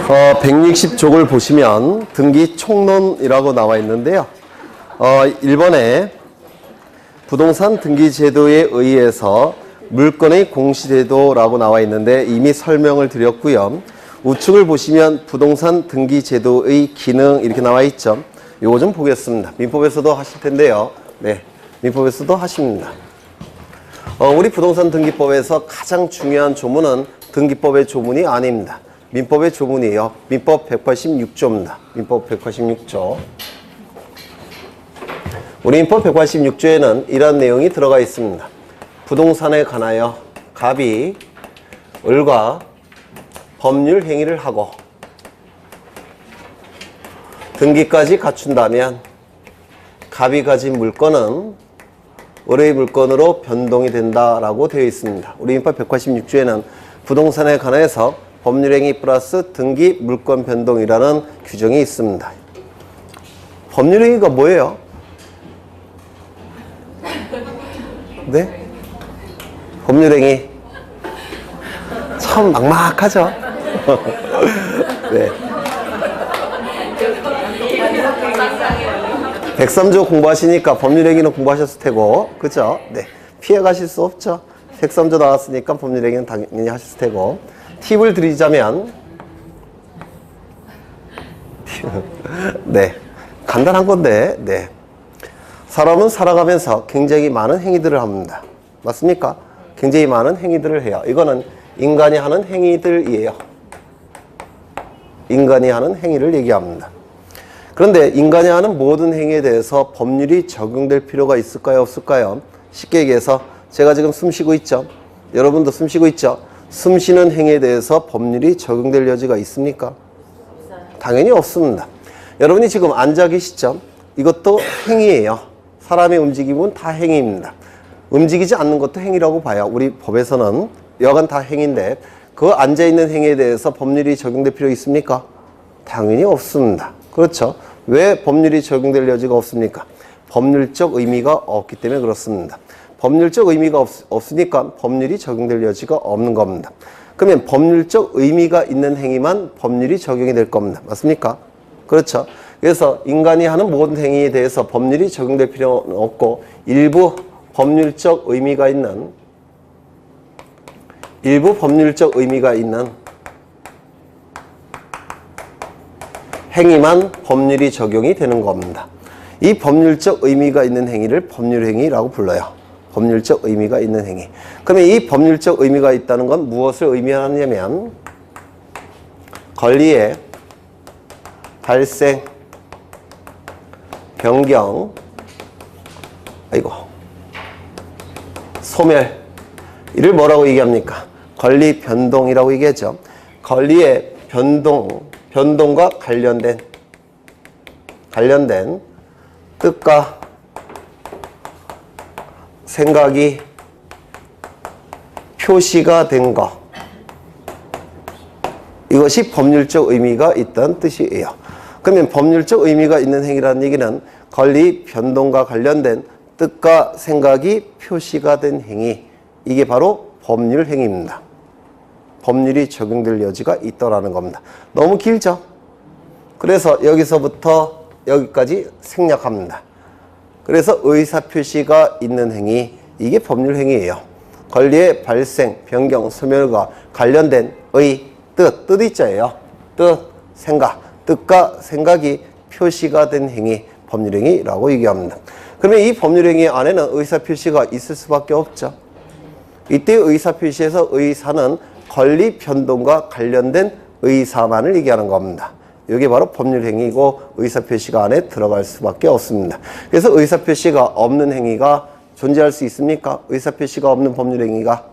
160쪽을 보시면 등기 총론이라고 나와 있는데요. 1번에 부동산 등기 제도에 의해서 물건의 공시제도라고 나와 있는데 이미 설명을 드렸고요. 우측을 보시면 부동산 등기 제도의 기능 이렇게 나와 있죠. 요거 좀 보겠습니다. 민법에서도 하실 텐데요. 네, 민법에서도 하십니다. 우리 부동산 등기법에서 가장 중요한 조문은 등기법의 조문이 아닙니다. 민법의 조문이에요. 민법 186조입니다. 민법 186조. 우리 민법 186조에는 이런 내용이 들어가 있습니다. 부동산에 관하여 갑이 을과 법률 행위를 하고 등기까지 갖춘다면 갑이 가진 물건은 을의 물건으로 변동이 된다라고 되어 있습니다. 우리 민법 186조에는 부동산에 관해서 법률행위 플러스 등기 물건 변동이라는 규정이 있습니다. 법률행위가 뭐예요? 네? 법률행위 참 막막하죠? 네. 103조 공부하시니까 법률행위는 공부하셨을 테고, 그죠? 네. 피해 가실 수 없죠? 103조 나왔으니까 법률행위는 당연히 하셨을 테고. 팁을 드리자면, 네. 간단한 건데, 네. 사람은 살아가면서 굉장히 많은 행위들을 합니다. 맞습니까? 굉장히 많은 행위들을 해요. 이거는 인간이 하는 행위들이에요. 인간이 하는 행위를 얘기합니다. 그런데 인간이 하는 모든 행위에 대해서 법률이 적용될 필요가 있을까요? 없을까요? 쉽게 얘기해서 제가 지금 숨 쉬고 있죠? 여러분도 숨 쉬고 있죠? 숨 쉬는 행위에 대해서 법률이 적용될 여지가 있습니까? 당연히 없습니다. 여러분이 지금 앉아 계시죠? 이것도 행위예요. 사람의 움직임은 다 행위입니다. 움직이지 않는 것도 행위라고 봐요. 우리 법에서는 여간 다 행위인데 그 앉아있는 행위에 대해서 법률이 적용될 필요 있습니까? 당연히 없습니다. 그렇죠? 왜 법률이 적용될 여지가 없습니까? 법률적 의미가 없기 때문에 그렇습니다. 법률적 의미가 없으니까 법률이 적용될 여지가 없는 겁니다. 그러면 법률적 의미가 있는 행위만 법률이 적용이 될 겁니다. 맞습니까? 그렇죠? 그래서 인간이 하는 모든 행위에 대해서 법률이 적용될 필요는 없고 일부 법률적 의미가 있는 행위만 법률이 적용이 되는 겁니다. 이 법률적 의미가 있는 행위를 법률행위라고 불러요. 법률적 의미가 있는 행위. 그러면 이 법률적 의미가 있다는 건 무엇을 의미하냐면 권리의 발생, 변경, 소멸, 이를 뭐라고 얘기합니까? 권리 변동이라고 얘기하죠. 권리의 변동과 관련된 뜻과 생각이 표시가 된 것. 이것이 법률적 의미가 있다는 뜻이에요. 그러면 법률적 의미가 있는 행위라는 얘기는 권리 변동과 관련된 뜻과 생각이 표시가 된 행위. 이게 바로 법률 행위입니다. 법률이 적용될 여지가 있다라는 겁니다. 너무 길죠? 그래서 여기서부터 여기까지 생략합니다. 그래서 의사표시가 있는 행위, 이게 법률 행위예요. 권리의 발생, 변경, 소멸과 관련된 뜻 있자예요. 생각, 뜻과 생각이 표시가 된 행위, 법률 행위라고 얘기합니다. 그러면 이 법률 행위 안에는 의사표시가 있을 수밖에 없죠. 이때 의사표시에서 의사는 권리 변동과 관련된 의사만을 얘기하는 겁니다. 이게 바로 법률행위고 의사표시가 안에 들어갈 수밖에 없습니다. 그래서 의사표시가 없는 행위가 존재할 수 있습니까? 의사표시가 없는 법률행위가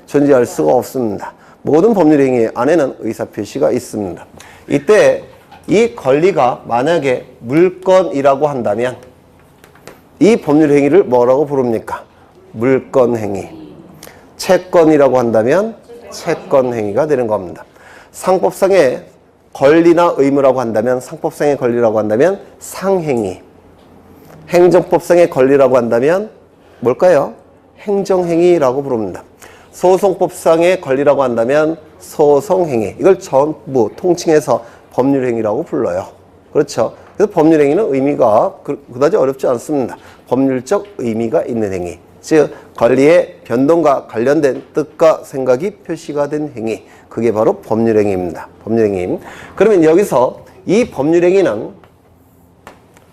존재할 수가 없습니다. 모든 법률행위 안에는 의사표시가 있습니다. 이때 이 권리가 만약에 물건이라고 한다면 이 법률행위를 뭐라고 부릅니까? 물건행위. 채권이라고 한다면 채권행위가 되는 겁니다. 상법상의 권리나 의무라고 한다면 상법상의 권리라고 한다면 상행위. 행정법상의 권리라고 한다면 뭘까요? 행정행위라고 부릅니다. 소송법상의 권리라고 한다면 소송행위, 이걸 전부 통칭해서 법률행위라고 불러요. 그렇죠? 그래서 법률행위는 의미가 그다지 어렵지 않습니다. 법률적 의미가 있는 행위, 즉 권리의 변동과 관련된 뜻과 생각이 표시가 된 행위, 그게 바로 법률행위입니다. 법률행위. 그러면 여기서 이 법률행위는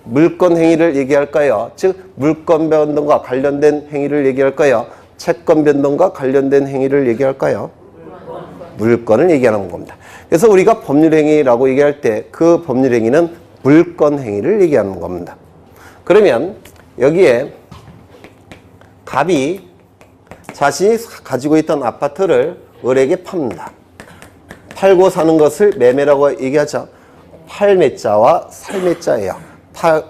물권행위를 얘기할까요? 즉 물권 변동과 관련된 행위를 얘기할까요? 채권 변동과 관련된 행위를 얘기할까요? 물권을 얘기하는 겁니다. 그래서 우리가 법률행위라고 얘기할 때 그 법률행위는 물권행위를 얘기하는 겁니다. 그러면 여기에 갑이 자신이 가지고 있던 아파트를 을에게 팝니다. 팔고 사는 것을 매매라고 얘기하죠. 팔매자와 살매자예요.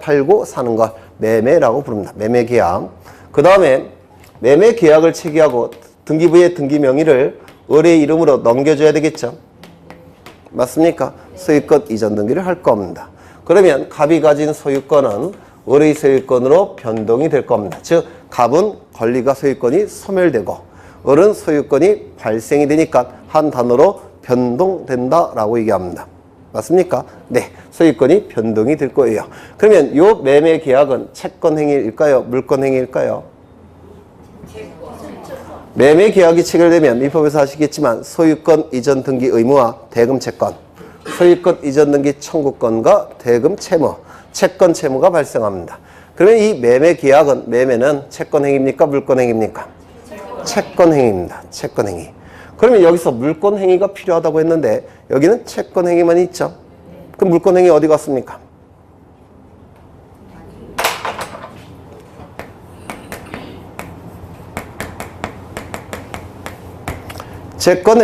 팔고 사는 것 매매라고 부릅니다. 매매계약. 그 다음에 매매계약을 체결하고 등기부의 등기명의를 을의 이름으로 넘겨줘야 되겠죠. 맞습니까? 소유권 이전 등기를 할 겁니다. 그러면 갑이 가진 소유권은 을의 소유권으로 변동이 될 겁니다. 즉 갑은 권리가 소유권이 소멸되고 을은 소유권이 발생이 되니까 한 단어로 변동된다라고 얘기합니다. 맞습니까? 네, 소유권이 변동이 될 거예요. 그러면 요 매매 계약은 채권 행위일까요? 물권 행위일까요? 매매 계약이 체결되면 민법에서 아시겠지만 소유권 이전 등기 의무와 대금 채권, 소유권 이전 등기 청구권과 대금 채무, 채권 채무가 발생합니다. 그러면 이 매매 계약은, 매매는 채권 행위입니까? 물권 행위입니까? 채권 행위입니다. 채권 행위. 그러면 여기서 물권 행위가 필요하다고 했는데 여기는 채권 행위만 있죠. 그럼 물권 행위 어디 갔습니까? 채권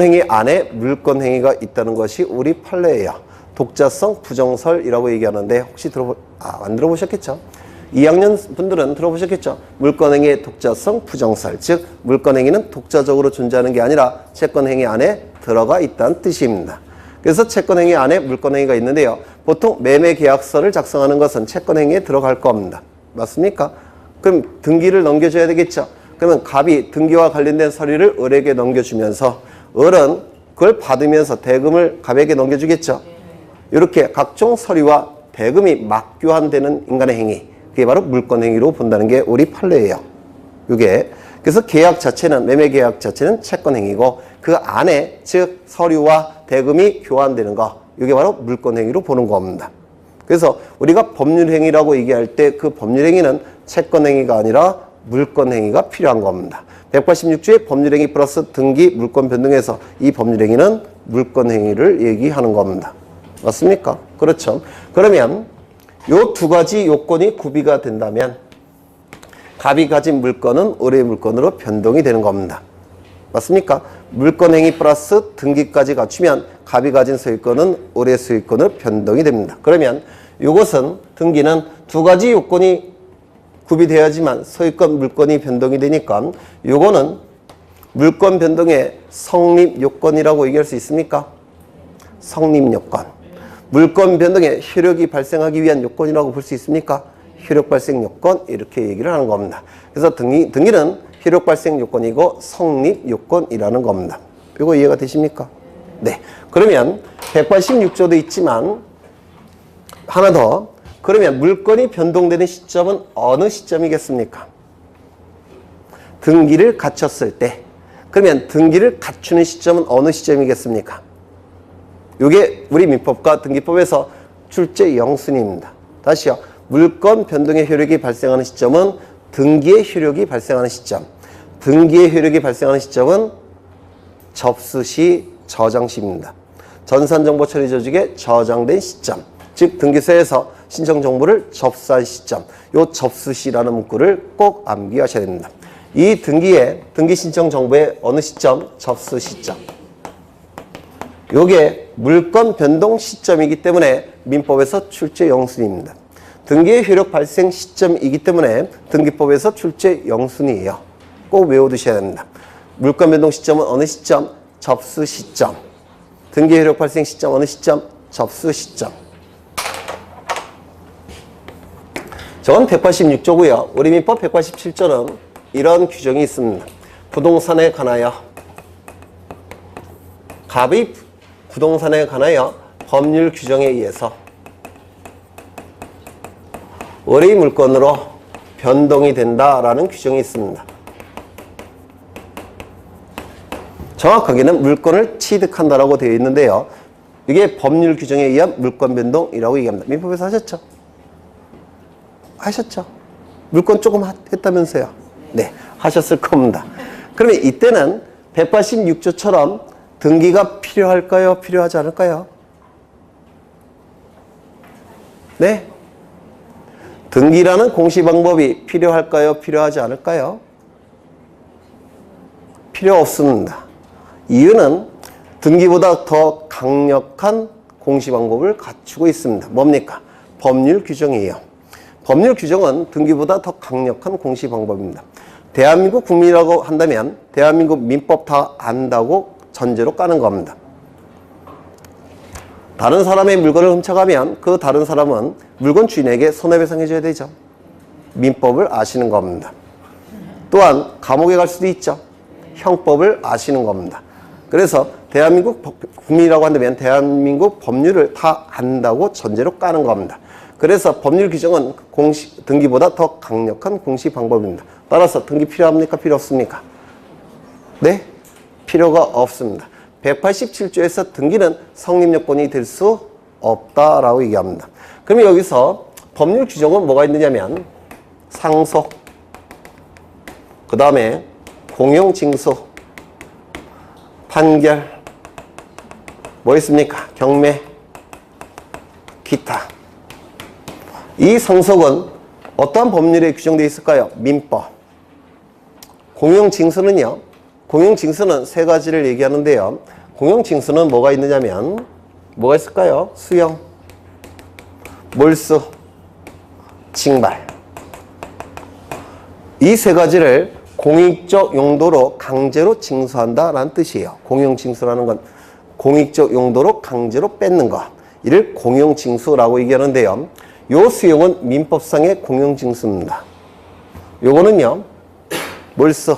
행위 안에 물권 행위가 있다는 것이 우리 판례예요. 독자성 부정설이라고 얘기하는데 혹시 안 들어보셨겠죠? 2학년 분들은 들어보셨겠죠? 물권행위의 독자성 부정설, 즉 물권행위는 독자적으로 존재하는 게 아니라 채권행위 안에 들어가 있다는 뜻입니다. 그래서 채권행위 안에 물권행위가 있는데요. 보통 매매계약서를 작성하는 것은 채권행위에 들어갈 겁니다. 맞습니까? 그럼 등기를 넘겨줘야 되겠죠? 그러면 갑이 등기와 관련된 서류를 을에게 넘겨주면서 을은 그걸 받으면서 대금을 갑에게 넘겨주겠죠? 이렇게 각종 서류와 대금이 맞교환되는 인간의 행위, 그게 바로 물권행위로 본다는 게 우리 판례예요. 이게 그래서 계약 자체는, 매매 계약 자체는 채권행위고 그 안에 즉 서류와 대금이 교환되는 거, 이게 바로 물권행위로 보는 겁니다. 그래서 우리가 법률행위라고 얘기할 때 그 법률행위는 채권행위가 아니라 물권행위가 필요한 겁니다. 186조의 법률행위 플러스 등기 물권 변동에서 이 법률행위는 물권행위를 얘기하는 겁니다. 맞습니까? 그렇죠. 그러면 요 두 가지 요건이 구비가 된다면 갑이 가진 물건은 을의 물건으로 변동이 되는 겁니다. 맞습니까? 물권행위 플러스 등기까지 갖추면 갑이 가진 소유권은 을의 소유권으로 변동이 됩니다. 그러면 이것은 등기는 두 가지 요건이 구비되어야지만 소유권 물권이 변동이 되니까 요거는 물권 변동의 성립 요건이라고 얘기할 수 있습니까? 성립 요건. 물권 변동의 효력이 발생하기 위한 요건이라고 볼 수 있습니까? 효력 발생 요건, 이렇게 얘기를 하는 겁니다. 그래서 등기는 효력 발생 요건이고 성립 요건이라는 겁니다. 이거 이해가 되십니까? 네. 그러면 186조도 있지만 하나 더. 그러면 물권이 변동되는 시점은 어느 시점이겠습니까? 등기를 갖췄을 때. 그러면 등기를 갖추는 시점은 어느 시점이겠습니까? 이게 우리 민법과 등기법에서 출제 영순입니다. 다시요. 물권 변동의 효력이 발생하는 시점은 등기의 효력이 발생하는 시점. 등기의 효력이 발생하는 시점은 접수시, 저장시입니다. 전산정보 처리 조직에 저장된 시점. 즉 등기소에서 신청 정보를 접수한 시점. 요 접수시라는 문구를 꼭 암기하셔야 됩니다. 이 등기 신청 정보의 어느 시점? 접수 시점. 요게 물권 변동 시점이기 때문에 민법에서 출제 영순입니다. 등기의 효력 발생 시점이기 때문에 등기법에서 출제 영순이에요. 꼭 외워두셔야 됩니다. 물권 변동 시점은 어느 시점? 접수 시점. 등기의 효력 발생 시점 어느 시점? 접수 시점. 저건 186조고요. 우리 민법 187조는 이런 규정이 있습니다. 부동산에 관하여 갑의 부동산에 관하여 법률 규정에 의해서 을의 물건으로 변동이 된다라는 규정이 있습니다. 정확하게는 물건을 취득한다라고 되어 있는데요. 이게 법률 규정에 의한 물건 변동이라고 얘기합니다. 민법에서 하셨죠? 하셨죠? 물건 조금 했다면서요? 네, 하셨을 겁니다. 그러면 이때는 186조처럼 등기가 필요할까요? 필요하지 않을까요? 네? 등기라는 공시 방법이 필요할까요? 필요하지 않을까요? 필요 없습니다. 이유는 등기보다 더 강력한 공시 방법을 갖추고 있습니다. 뭡니까? 법률 규정이에요. 법률 규정은 등기보다 더 강력한 공시 방법입니다. 대한민국 국민이라고 한다면 대한민국 민법 다 안다고 전제로 까는 겁니다. 다른 사람의 물건을 훔쳐가면 그 다른 사람은 물건 주인에게 손해배상 해줘야 되죠. 민법을 아시는 겁니다. 또한 감옥에 갈 수도 있죠. 형법을 아시는 겁니다. 그래서 대한민국 국민이라고 한다면 대한민국 법률을 다 안다고 전제로 까는 겁니다. 그래서 법률 규정은 등기보다 더 강력한 공시 방법입니다. 따라서 등기 필요합니까? 필요 없습니까? 네? 필요가 없습니다. 187조에서 등기는 성립요건이 될 수 없다라고 얘기합니다. 그러면 여기서 법률 규정은 뭐가 있느냐면 상속, 그 다음에 공용징수, 판결, 뭐 있습니까? 경매, 기타. 이 상속은 어떠한 법률에 규정되어 있을까요? 민법. 공용징수는요. 공용징수는 세 가지를 얘기하는데요. 공용징수는 뭐가 있느냐면 뭐가 있을까요? 수용, 몰수, 징발. 이 세 가지를 공익적 용도로 강제로 징수한다라는 뜻이에요. 공용징수라는 건 공익적 용도로 강제로 뺏는 것. 이를 공용징수라고 얘기하는데요. 요 수용은 민법상의 공용징수입니다. 요거는요. 몰수,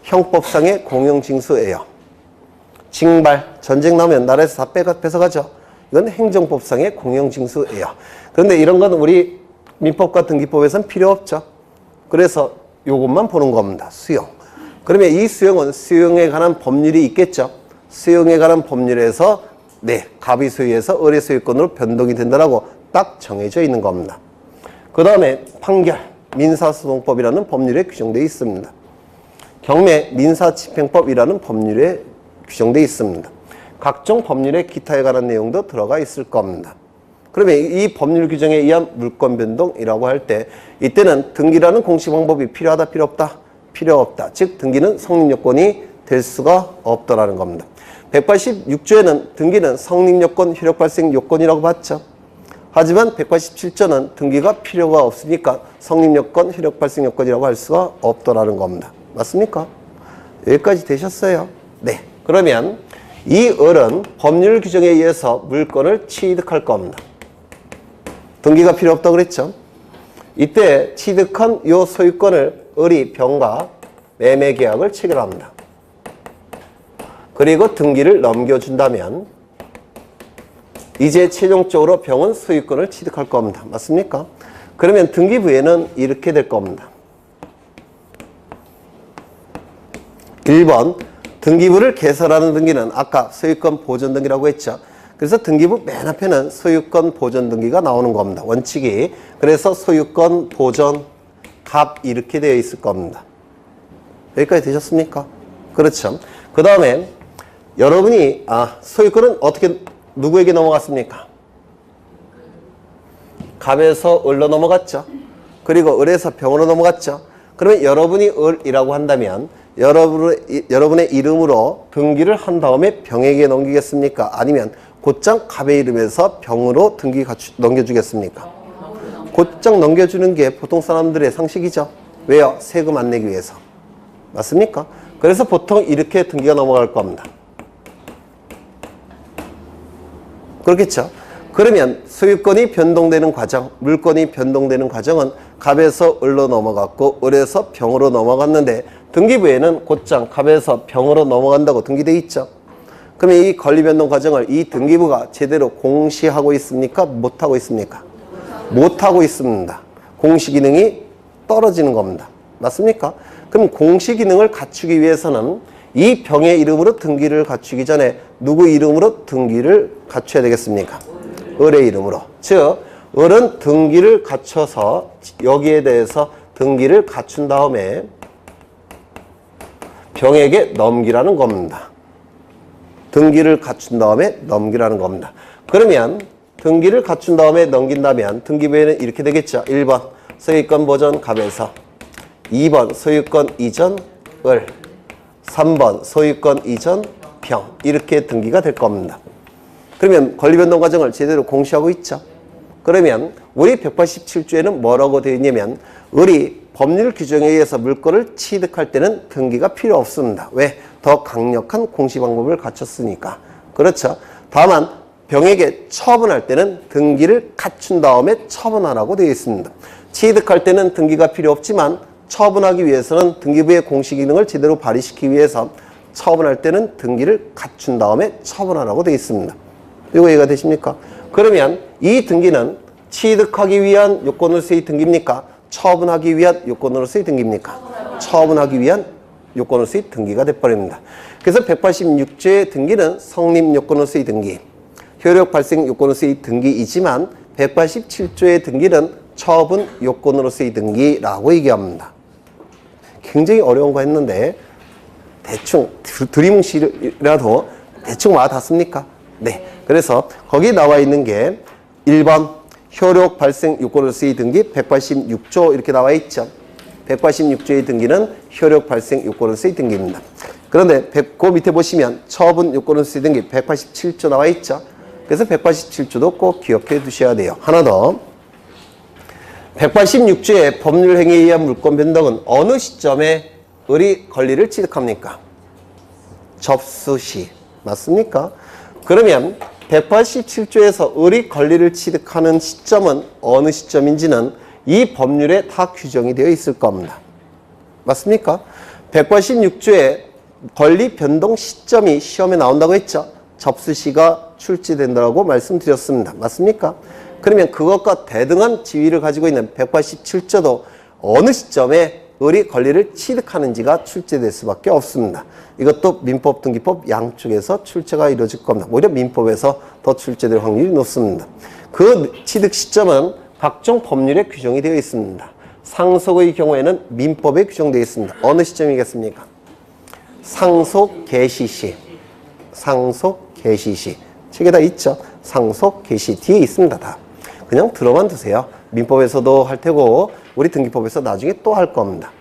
형법상의 공용징수예요. 징발, 전쟁 나면 나라에서 다 뺏어가죠. 이건 행정법상의 공용징수예요. 그런데 이런 건 우리 민법과 등기법에서는 필요 없죠. 그래서 요것만 보는 겁니다. 수용. 그러면 이 수용은 수용에 관한 법률이 있겠죠. 수용에 관한 법률에서 네, 갑의 소유에서 을의 소유권으로 변동이 된다라고 딱 정해져 있는 겁니다. 그 다음에 판결, 민사소송법이라는 법률에 규정되어 있습니다. 경매, 민사집행법이라는 법률에 규정되어 있습니다. 각종 법률의 기타에 관한 내용도 들어가 있을 겁니다. 그러면 이 법률 규정에 의한 물권 변동이라고 할 때 이때는 등기라는 공시 방법이 필요하다, 필요 없다? 필요 없다. 즉 등기는 성립요건이 될 수가 없다라는 겁니다. 186조에는 등기는 성립요건, 효력발생 요건이라고 봤죠. 하지만 187조는 등기가 필요가 없으니까 성립요건, 효력발생 요건이라고 할 수가 없다라는 겁니다. 맞습니까? 여기까지 되셨어요? 네. 그러면 이 을은 법률 규정에 의해서 물건을 취득할 겁니다. 등기가 필요 없다고 그랬죠? 이때 취득한 요 소유권을 을이 병과 매매 계약을 체결합니다. 그리고 등기를 넘겨준다면 이제 최종적으로 병은 소유권을 취득할 겁니다. 맞습니까? 그러면 등기부에는 이렇게 될 겁니다. 1번 등기부를 개설하는 등기는 아까 소유권 보존 등기라고 했죠. 그래서 등기부 맨 앞에는 소유권 보존 등기가 나오는 겁니다. 원칙이. 그래서 소유권 보존 갑 이렇게 되어 있을 겁니다. 여기까지 되셨습니까? 그렇죠. 그 다음에 여러분이 소유권은 어떻게 누구에게 넘어갔습니까? 갑에서 을로 넘어갔죠. 그리고 을에서 병으로 넘어갔죠. 그러면 여러분이 을이라고 한다면 여러분의 이름으로 등기를 한 다음에 병에게 넘기겠습니까? 아니면 곧장 갑의 이름에서 병으로 등기 넘겨주겠습니까? 곧장 넘겨주는 게 보통 사람들의 상식이죠. 왜요? 세금 안 내기 위해서. 맞습니까? 그래서 보통 이렇게 등기가 넘어갈 겁니다. 그렇겠죠? 그러면 소유권이 변동되는 과정, 물건이 변동되는 과정은 갑에서 을로 넘어갔고 을에서 병으로 넘어갔는데 등기부에는 곧장 갑에서 병으로 넘어간다고 등기되어 있죠. 그러면 이 권리변동 과정을 이 등기부가 제대로 공시하고 있습니까? 못하고 있습니까? 못하고 있습니다. 공시 기능이 떨어지는 겁니다. 맞습니까? 그럼 공시 기능을 갖추기 위해서는 이 병의 이름으로 등기를 갖추기 전에 누구 이름으로 등기를 갖춰야 되겠습니까? 을의 이름으로. 즉 을은 등기를 갖춰서 여기에 대해서 등기를 갖춘 다음에 병에게 넘기라는 겁니다. 등기를 갖춘 다음에 넘기라는 겁니다. 그러면 등기를 갖춘 다음에 넘긴다면 등기부에는 이렇게 되겠죠. 1번 소유권 보전 갑에서, 2번 소유권 이전 을, 3번 소유권 이전 병, 이렇게 등기가 될 겁니다. 그러면 권리변동 과정을 제대로 공시하고 있죠. 그러면 우리 187조에는 뭐라고 되어 있냐면 을이 법률 규정에 의해서 물건을 취득할 때는 등기가 필요 없습니다. 왜? 더 강력한 공시 방법을 갖췄으니까. 그렇죠. 다만 병에게 처분할 때는 등기를 갖춘 다음에 처분하라고 되어 있습니다. 취득할 때는 등기가 필요 없지만 처분하기 위해서는 등기부의 공시 기능을 제대로 발휘시키기 위해서 처분할 때는 등기를 갖춘 다음에 처분하라고 되어 있습니다. 이거 이해가 되십니까? 그러면 이 등기는 취득하기 위한 요건으로서의 등기입니까? 처분하기 위한 요건으로서의 등기입니까? 처분하기 위한 요건으로서의 등기가 돼버립니다. 그래서 186조의 등기는 성립 요건으로서의 등기, 효력 발생 요건으로서의 등기이지만 187조의 등기는 처분 요건으로서의 등기라고 얘기합니다. 굉장히 어려운 거 했는데 대충 드림식이라도 대충 와닿습니까? 네. 그래서 거기 나와 있는 게 1번 효력 발생 요건으로서의 등기 186조 이렇게 나와 있죠. 186조의 등기는 효력 발생 요건으로서의 등기입니다. 그런데 그 밑에 보시면 처분 요건으로서의 등기 187조 나와 있죠. 그래서 187조도 꼭 기억해 두셔야 돼요. 하나 더. 186조의 법률 행위에 의한 물권 변동은 어느 시점에 을이 권리를 취득합니까? 접수 시. 맞습니까? 그러면 187조에서 을이 권리를 취득하는 시점은 어느 시점인지는 이 법률에 다 규정이 되어 있을 겁니다. 맞습니까? 186조에 권리 변동 시점이 시험에 나온다고 했죠. 접수시가 출제된다고 말씀드렸습니다. 맞습니까? 그러면 그것과 대등한 지위를 가지고 있는 187조도 어느 시점에 을이 권리를 취득하는지가 출제될 수밖에 없습니다. 이것도 민법, 등기법 양쪽에서 출제가 이루어질 겁니다. 오히려 민법에서 더 출제될 확률이 높습니다. 그 취득 시점은 각종 법률에 규정이 되어 있습니다. 상속의 경우에는 민법에 규정되어 있습니다. 어느 시점이겠습니까? 상속 개시 시. 상속 개시 시. 책에 다 있죠. 상속 개시 뒤에 있습니다. 다. 그냥 들어만 두세요. 민법에서도 할 테고 우리 등기법에서 나중에 또 할 겁니다.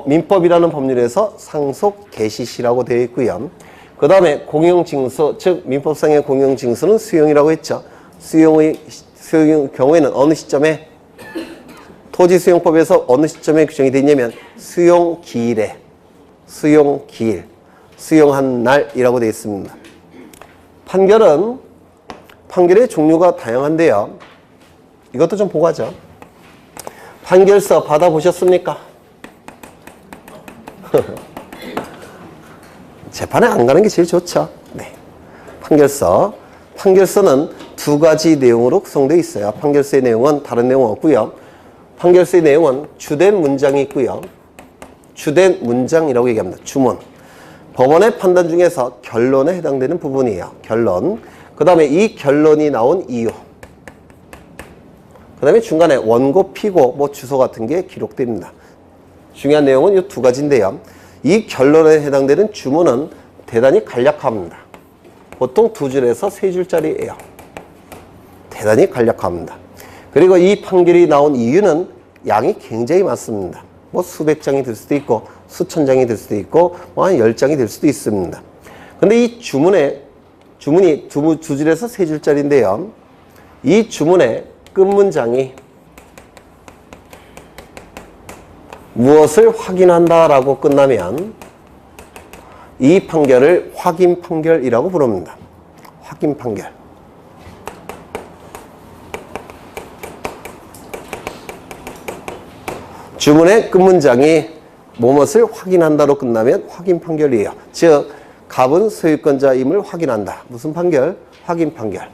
민법이라는 법률에서 상속 개시시라고 되어 있고요. 그 다음에 공용징수, 즉 민법상의 공용징수는 수용이라고 했죠. 수용의 경우에는 어느 시점에, 토지수용법에서 어느 시점에 규정이 되어 있냐면 수용기일에, 수용기일, 수용한 날이라고 되어 있습니다. 판결의 종류가 다양한데요. 이것도 좀 보고 하죠. 판결서 받아보셨습니까? 재판에 안 가는 게 제일 좋죠. 네. 판결서는 두 가지 내용으로 구성되어 있어요. 판결서의 내용은 다른 내용 없고요. 판결서의 내용은 주된 문장이 있고요. 주된 문장이라고 얘기합니다. 주문. 법원의 판단 중에서 결론에 해당되는 부분이에요. 결론. 그 다음에 이 결론이 나온 이유. 그 다음에 중간에 원고, 피고, 주소 같은 게 기록됩니다. 중요한 내용은 이 두 가지인데요. 이 결론에 해당되는 주문은 대단히 간략합니다. 보통 2줄에서 3줄짜리예요. 대단히 간략합니다. 그리고 이 판결이 나온 이유는 양이 굉장히 많습니다. 수백 장이 될 수도 있고 수천 장이 될 수도 있고 한 10장이 될 수도 있습니다. 근데 이 주문이 2줄에서 3줄짜리인데요. 이 주문의 끝문장이 무엇을 확인한다라고 끝나면 이 판결을 확인 판결이라고 부릅니다. 확인 판결. 주문의 끝문장이 무엇을 확인한다로 끝나면 확인 판결이에요. 즉 갑은 소유권자임을 확인한다. 무슨 판결? 확인 판결.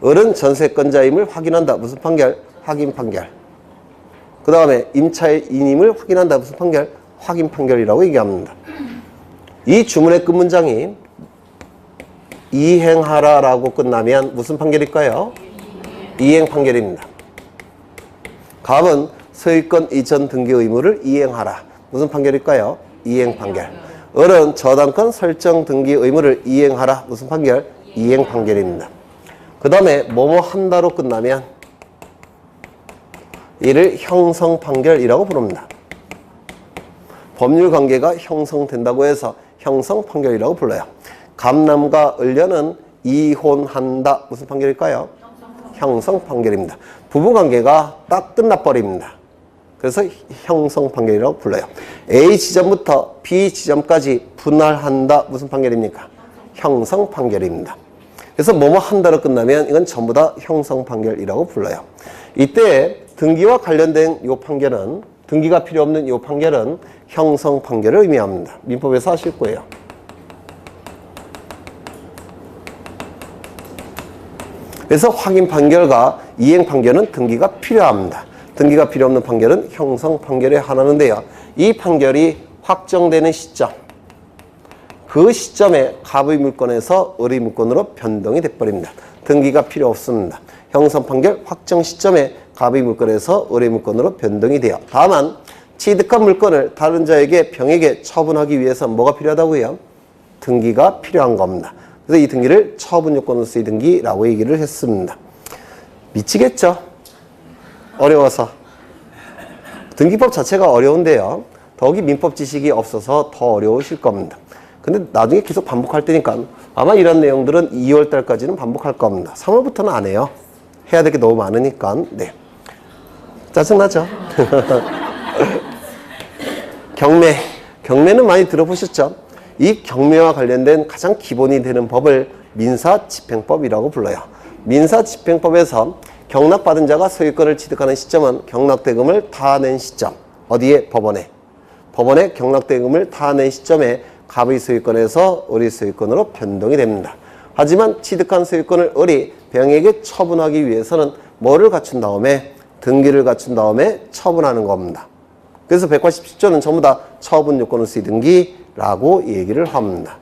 을은 전세권자임을 확인한다. 무슨 판결? 확인 판결. 그 다음에 임차인임을 확인한다. 무슨 판결? 확인 판결이라고 얘기합니다. 이 주문의 끝문장이 이행하라 라고 끝나면 무슨 판결일까요? 이행 판결입니다. 갑은 소유권 이전 등기 의무를 이행하라. 무슨 판결일까요? 이행 판결. 을은 저당권 설정 등기 의무를 이행하라. 무슨 판결? 이행 판결입니다. 그 다음에 뭐뭐 한다로 끝나면 이를 형성 판결이라고 부릅니다. 법률 관계가 형성된다고 해서 형성 판결이라고 불러요. 갑남과 을녀는 이혼한다. 무슨 판결일까요? 형성 판결입니다. 부부 관계가 딱 끝나버립니다. 그래서 형성 판결이라고 불러요. A 지점부터 B 지점까지 분할한다. 무슨 판결입니까? 형성 판결입니다. 그래서 뭐뭐 한다로 끝나면 이건 전부 다 형성 판결이라고 불러요. 이때 등기와 관련된 이 판결은, 등기가 필요 없는 이 판결은 형성 판결을 의미합니다. 민법에서 하실 거예요. 그래서 확인 판결과 이행 판결은 등기가 필요합니다. 등기가 필요 없는 판결은 형성 판결에 한하는데요. 이 판결이 확정되는 시점, 그 시점에 갑의 물건에서 을의 물건으로 변동이 돼버립니다. 등기가 필요 없습니다. 형성 판결 확정 시점에 갑의 물건에서 을의 물건으로 변동이 돼요. 다만 취득한 물건을 다른 자에게 병에게 처분하기 위해서 뭐가 필요하다고요? 등기가 필요한 겁니다. 그래서 이 등기를 처분 요건으로서의 등기라고 얘기를 했습니다. 미치겠죠? 어려워서. 등기법 자체가 어려운데요. 더욱이 민법 지식이 없어서 더 어려우실 겁니다. 근데 나중에 계속 반복할 테니까 아마 이런 내용들은 2월 달까지는 반복할 겁니다. 3월부터는 안 해요. 해야 될 게 너무 많으니까. 네. 짜증나죠? 경매. 경매는 많이 들어보셨죠? 이 경매와 관련된 가장 기본이 되는 법을 민사집행법이라고 불러요. 민사집행법에서 경락받은 자가 소유권을 취득하는 시점은 경락대금을 다 낸 시점. 어디에? 법원에. 법원에 경락대금을 다 낸 시점에 갑의 소유권에서 을의 소유권으로 변동이 됩니다. 하지만 취득한 소유권을 을이 병에게 처분하기 위해서는 뭐를 갖춘 다음에? 등기를 갖춘 다음에 처분하는 겁니다. 그래서 187조는 전부 다 처분 요건으로서의 등기라고 얘기를 합니다.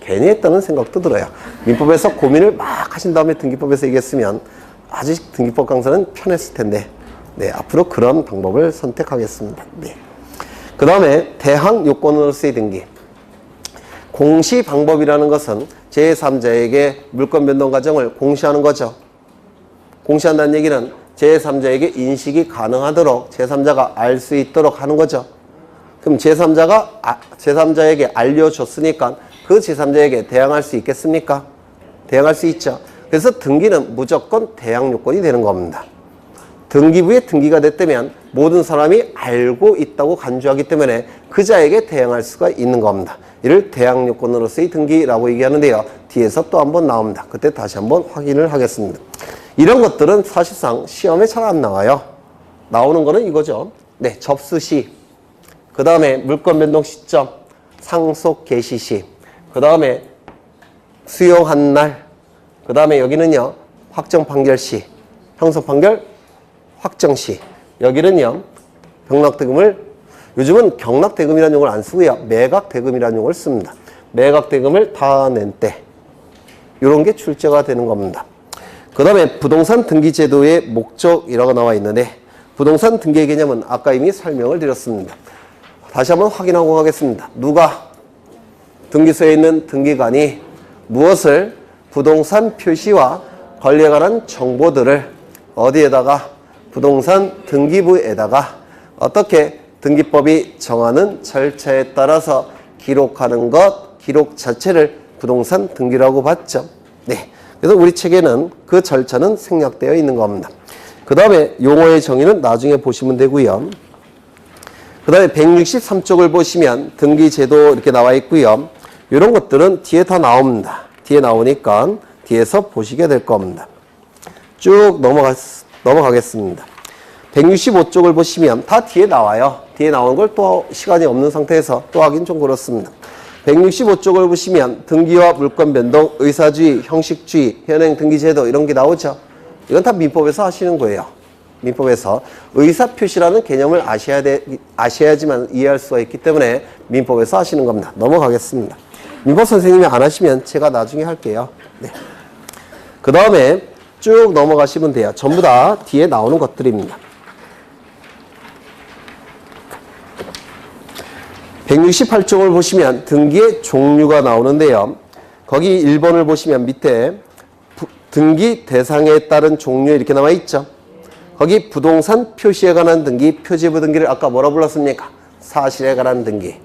괜히 했다는 생각도 들어요. 민법에서 고민을 막 하신 다음에 등기법에서 얘기했으면 아주 등기법 강사는 편했을 텐데, 네, 앞으로 그런 방법을 선택하겠습니다. 네. 그 다음에 대항 요건으로서의 등기. 공시 방법이라는 것은 제3자에게 물권 변동 과정을 공시하는 거죠. 공시한다는 얘기는 제3자에게 인식이 가능하도록 제3자가 알 수 있도록 하는 거죠. 그럼 제3자에게 알려줬으니까 그 제3자에게 대항할 수 있겠습니까? 대항할 수 있죠. 그래서 등기는 무조건 대항 요건이 되는 겁니다. 등기부에 등기가 됐다면 모든 사람이 알고 있다고 간주하기 때문에 그 자에게 대항할 수가 있는 겁니다. 이를 대항 요건으로서의 등기라고 얘기하는데요. 뒤에서 또 한번 나옵니다. 그때 다시 한번 확인을 하겠습니다. 이런 것들은 사실상 시험에 잘 안 나와요. 나오는 거는 이거죠. 네, 접수시, 그 다음에 물권 변동 시점, 상속 개시 시, 그 다음에 수용한 날, 그 다음에 여기는요, 확정 판결 시, 형성 판결 확정 시, 여기는요, 경락대금을, 요즘은 경락대금이라는 용어를 안 쓰고요, 매각대금이라는 용어를 씁니다. 매각대금을 다 낸 때, 이런 게 출제가 되는 겁니다. 그 다음에 부동산 등기제도의 목적이라고 나와 있는데, 부동산 등기의 개념은 아까 이미 설명을 드렸습니다. 다시 한번 확인하고 가겠습니다. 누가 등기소에 있는 등기관이 무엇을 부동산 표시와 관리에 관한 정보들을 어디에다가? 부동산 등기부에다가 어떻게 등기법이 정하는 절차에 따라서 기록하는 것, 기록 자체를 부동산 등기라고 봤죠. 네. 그래서 우리 책에는 그 절차는 생략되어 있는 겁니다. 그 다음에 용어의 정의는 나중에 보시면 되고요. 그 다음에 163쪽을 보시면 등기제도 이렇게 나와 있고요. 이런 것들은 뒤에 다 나옵니다. 뒤에 나오니까 뒤에서 보시게 될 겁니다. 쭉 넘어가겠습니다. 165쪽을 보시면 다 뒤에 나와요. 뒤에 나오는 걸 또 시간이 없는 상태에서 또 하긴 좀 그렇습니다. 165쪽을 보시면 등기와 물권 변동, 의사주의, 형식주의, 현행 등기제도 이런 게 나오죠. 이건 다 민법에서 하시는 거예요. 민법에서 의사표시라는 개념을 아셔야지만 이해할 수가 있기 때문에 민법에서 하시는 겁니다. 넘어가겠습니다. 민법 선생님이 안 하시면 제가 나중에 할게요. 네. 그 다음에 쭉 넘어가시면 돼요. 전부 다 뒤에 나오는 것들입니다. 168쪽을 보시면 등기의 종류가 나오는데요. 거기 1번을 보시면 밑에 등기 대상에 따른 종류 이렇게 나와 있죠. 거기 부동산 표시에 관한 등기, 표제부 등기를 아까 뭐라 불렀습니까? 사실에 관한 등기.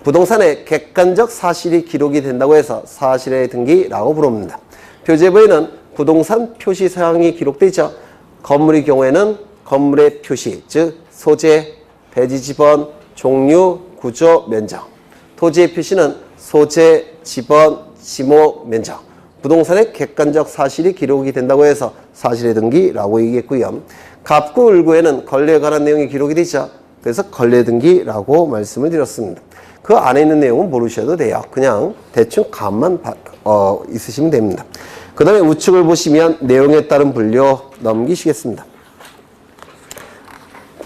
부동산에 객관적 사실이 기록이 된다고 해서 사실의 등기라고 부릅니다. 표제부에는 부동산 표시 사항이 기록되죠. 건물의 경우에는 건물의 표시, 즉 소재, 대지 지번, 종류, 구조, 면적. 토지의 표시는 소재, 지번, 지목, 면적. 부동산의 객관적 사실이 기록이 된다고 해서 사실의 등기라고 얘기했고요. 갑구, 을구에는 권리에 관한 내용이 기록이 되죠. 그래서 권리 등기라고 말씀을 드렸습니다. 그 안에 있는 내용은 모르셔도 돼요. 그냥 대충 감만 있으시면 됩니다. 그 다음에 우측을 보시면 내용에 따른 분류 넘기시겠습니다.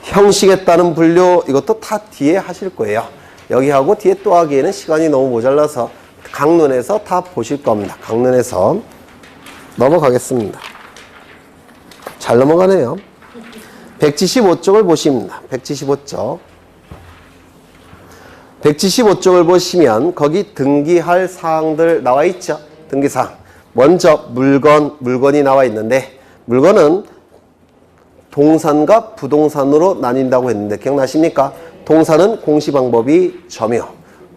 형식에 따른 분류 이것도 다 뒤에 하실 거예요. 여기 하고 뒤에 또 하기에는 시간이 너무 모자라서 강론에서 다 보실 겁니다. 강론에서 넘어가겠습니다. 잘 넘어가네요. 175쪽을 보십니다. 175쪽. 175쪽을 보시면 거기 등기할 사항들 나와 있죠. 등기사항. 먼저 물건이 나와 있는데 물건은 동산과 부동산으로 나뉜다고 했는데 기억나십니까? 동산은 공시방법이 점유,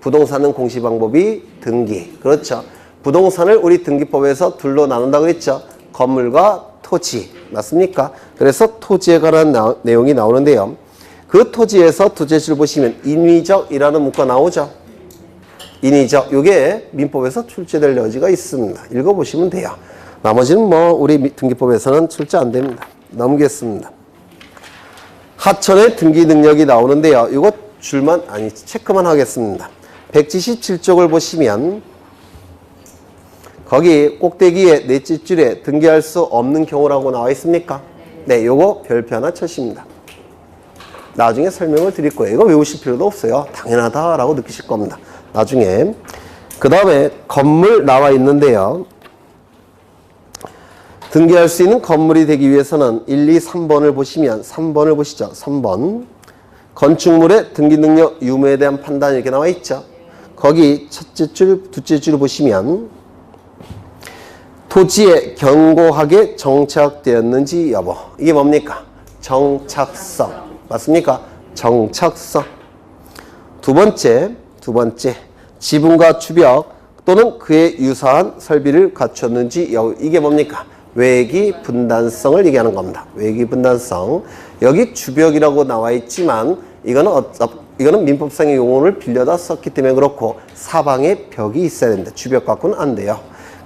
부동산은 공시방법이 등기. 그렇죠. 부동산을 우리 등기법에서 둘로 나눈다고 그랬죠. 건물과 토지. 맞습니까? 그래서 토지에 관한 내용이 나오는데요. 그 토지에서 두 제시를 보시면 인위적이라는 문구가 나오죠. 인위적. 이게 민법에서 출제될 여지가 있습니다. 읽어보시면 돼요. 나머지는 뭐 우리 등기법에서는 출제 안 됩니다. 넘기겠습니다. 하천의 등기 능력이 나오는데요. 이거 체크만 하겠습니다. 177쪽을 보시면 거기 꼭대기에 넷째 줄에 등기할 수 없는 경우라고 나와 있습니까? 네, 요거 별표 하나 쳐십니다. 나중에 설명을 드릴 거예요. 이거 외우실 필요도 없어요. 당연하다라고 느끼실 겁니다. 나중에. 그 다음에 건물 나와 있는데요. 등기할 수 있는 건물이 되기 위해서는 1, 2, 3번을 보시면 3번을 보시죠. 3번. 건축물의 등기 능력 유무에 대한 판단 이렇게 나와 있죠. 거기 첫째 줄, 둘째 줄 보시면 토지에 견고하게 정착되었는지 여부. 이게 뭡니까? 정착성. 맞습니까? 정착성. 두 번째. 지붕과 주벽 또는 그에 유사한 설비를 갖췄는지 여부. 이게 뭡니까? 외기 분단성을 얘기하는 겁니다. 외기 분단성. 여기 주벽이라고 나와 있지만 이거는 민법상의 용어를 빌려다 썼기 때문에 그렇고 사방에 벽이 있어야 됩니다. 주벽 갖고는 안 돼요.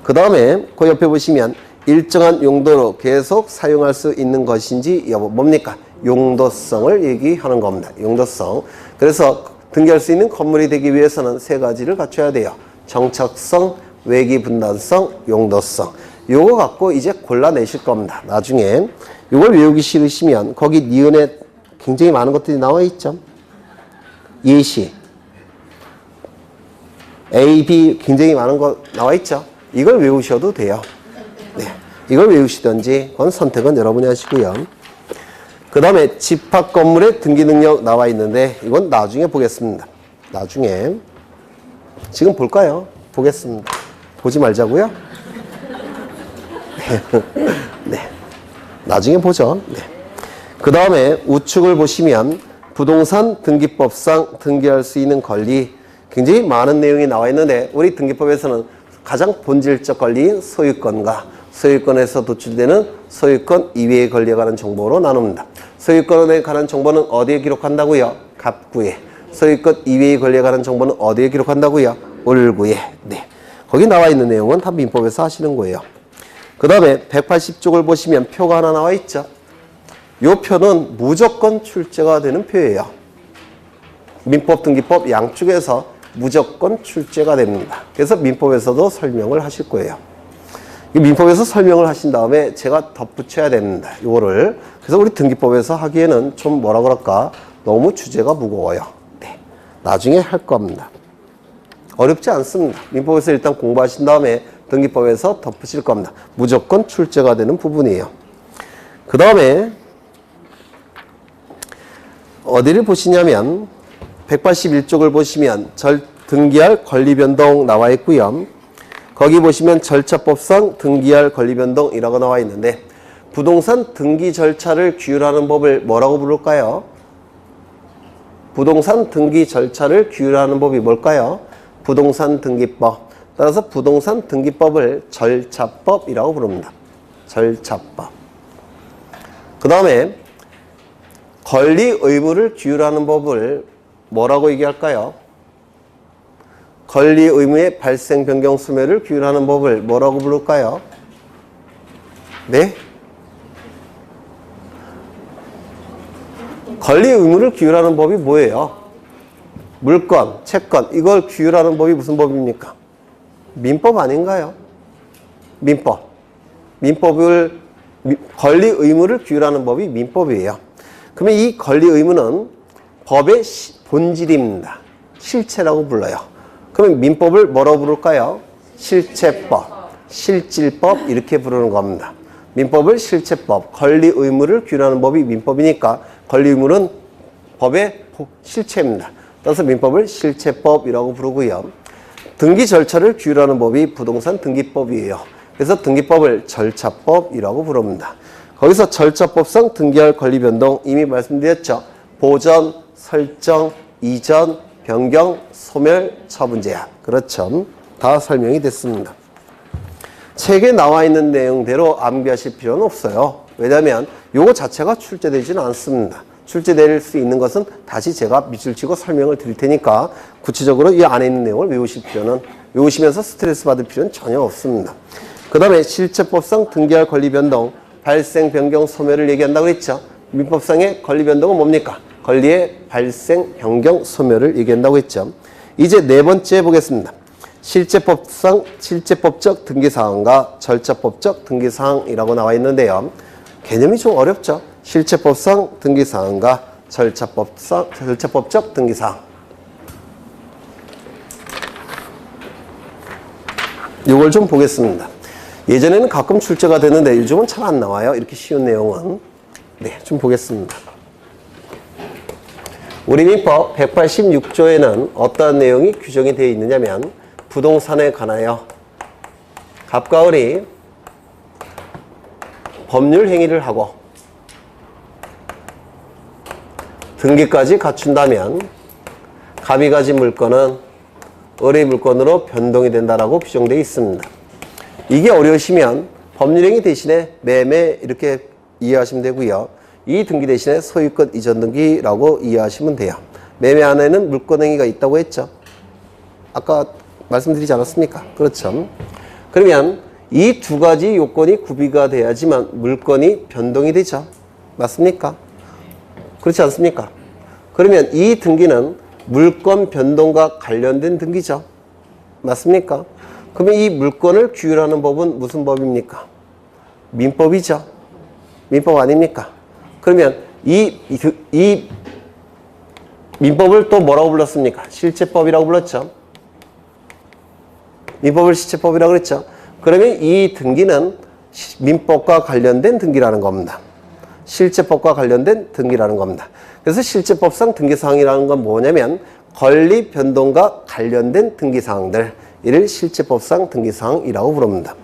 그 다음에 그 옆에 보시면 일정한 용도로 계속 사용할 수 있는 것인지 여부. 뭡니까? 용도성을 얘기하는 겁니다. 용도성. 그래서 등기할 수 있는 건물이 되기 위해서는 세 가지를 갖춰야 돼요. 정착성, 외기 분단성, 용도성. 요거 갖고 이제 골라내실 겁니다. 나중에 요걸 외우기 싫으시면 거기 니은에 굉장히 많은 것들이 나와 있죠. 예시, A, B 굉장히 많은 거 나와 있죠. 이걸 외우셔도 돼요. 네, 이걸 외우시든지 그건 선택은 여러분이 하시고요. 그 다음에 집합 건물의 등기 능력 나와 있는데 이건 나중에 보겠습니다. 나중에. 지금 볼까요? 보겠습니다. 보지 말자고요? 네. 나중에 보죠. 네. 그 다음에 우측을 보시면 부동산 등기법상 등기할 수 있는 권리 굉장히 많은 내용이 나와 있는데 우리 등기법에서는 가장 본질적 권리인 소유권과 소유권에서 도출되는 소유권 이외의 권리에 관한 정보로 나눕니다. 소유권에 관한 정보는 어디에 기록한다고요? 갑구에. 소유권 이외의 권리에 관한 정보는 어디에 기록한다고요? 을구에. 네. 거기 나와 있는 내용은 다 민법에서 하시는 거예요. 그 다음에 180쪽을 보시면 표가 하나 나와 있죠. 요 표는 무조건 출제가 되는 표예요. 민법, 등기법 양쪽에서 무조건 출제가 됩니다. 그래서 민법에서도 설명을 하실 거예요. 이 민법에서 설명을 하신 다음에 제가 덧붙여야 됩니다. 요거를. 그래서 우리 등기법에서 하기에는 좀 뭐라 그럴까? 너무 주제가 무거워요. 네. 나중에 할 겁니다. 어렵지 않습니다. 민법에서 일단 공부하신 다음에 등기법에서 덧붙일 겁니다. 무조건 출제가 되는 부분이에요. 그 다음에 어디를 보시냐면 181쪽을 보시면 등기할 권리변동 나와 있고요. 거기 보시면 절차법상 등기할 권리변동이라고 나와 있는데 부동산 등기 절차를 규율하는 법을 뭐라고 부를까요? 부동산 등기 절차를 규율하는 법이 뭘까요? 부동산 등기법. 따라서 부동산 등기법을 절차법이라고 부릅니다. 절차법. 그 다음에 권리 의무를 규율하는 법을 뭐라고 얘기할까요? 권리 의무의 발생 변경 소멸을 규율하는 법을 뭐라고 부를까요? 네? 권리 의무를 규율하는 법이 뭐예요? 물권, 채권 이걸 규율하는 법이 무슨 법입니까? 민법 아닌가요? 민법. 권리 의무를 규율하는 법이 민법이에요. 그러면 이 권리 의무는 법의 본질입니다. 실체라고 불러요. 그러면 민법을 뭐라고 부를까요? 실체법, 실질법 이렇게 부르는 겁니다. 민법을 실체법, 권리 의무를 규율하는 법이 민법이니까 권리 의무는 법의 실체입니다. 따라서 민법을 실체법이라고 부르고요. 등기 절차를 규율하는 법이 부동산 등기법이에요. 그래서 등기법을 절차법이라고 부릅니다. 거기서 절차법상 등기할 권리 변동 이미 말씀드렸죠. 보전, 설정, 이전, 변경, 소멸, 처분 제한. 그렇죠. 다 설명이 됐습니다. 책에 나와 있는 내용대로 암기하실 필요는 없어요. 왜냐하면 요거 자체가 출제되지는 않습니다. 출제될 수 있는 것은 다시 제가 밑줄 치고 설명을 드릴 테니까 구체적으로 이 안에 있는 내용을 외우시면서 스트레스 받을 필요는 전혀 없습니다. 그 다음에 실체법상 등기할 권리 변동, 발생, 변경, 소멸을 얘기한다고 했죠. 민법상의 권리 변동은 뭡니까? 권리의 발생, 변경, 소멸을 얘기한다고 했죠. 이제 네 번째 보겠습니다. 실체법적 등기사항과 절차법적 등기사항이라고 나와 있는데요. 개념이 좀 어렵죠. 실체법상 등기사항과 절차법적 등기사항. 이걸 좀 보겠습니다. 예전에는 가끔 출제가 되는데 요즘은 잘 안 나와요. 이렇게 쉬운 내용은. 네, 좀 보겠습니다. 우리 민법 186조에는 어떠한 내용이 규정이 되어 있느냐면 부동산에 관하여 갑과 을이 법률 행위를 하고 등기까지 갖춘다면 갑이 가진 물건은 을의 물건으로 변동이 된다라고 규정되어 있습니다. 이게 어려우시면 법률행위 대신에 매매 이렇게 이해하시면 되고요. 이 등기 대신에 소유권 이전 등기라고 이해하시면 돼요. 매매 안에는 물권행위가 있다고 했죠. 아까 말씀드리지 않았습니까? 그렇죠. 그러면 이 두 가지 요건이 구비가 돼야지만 물건이 변동이 되죠. 맞습니까? 그렇지 않습니까? 그러면 이 등기는 물권 변동과 관련된 등기죠. 맞습니까? 그러면 이 물권을 규율하는 법은 무슨 법입니까? 민법이죠. 민법 아닙니까? 그러면 이 민법을 또 뭐라고 불렀습니까? 실체법이라고 불렀죠. 민법을 실체법이라고 그랬죠. 그러면 이 등기는 민법과 관련된 등기라는 겁니다. 실체법과 관련된 등기라는 겁니다. 그래서 실체법상 등기사항이라는 건 뭐냐면 권리 변동과 관련된 등기사항들, 이를 실체법상 등기사항이라고 부릅니다.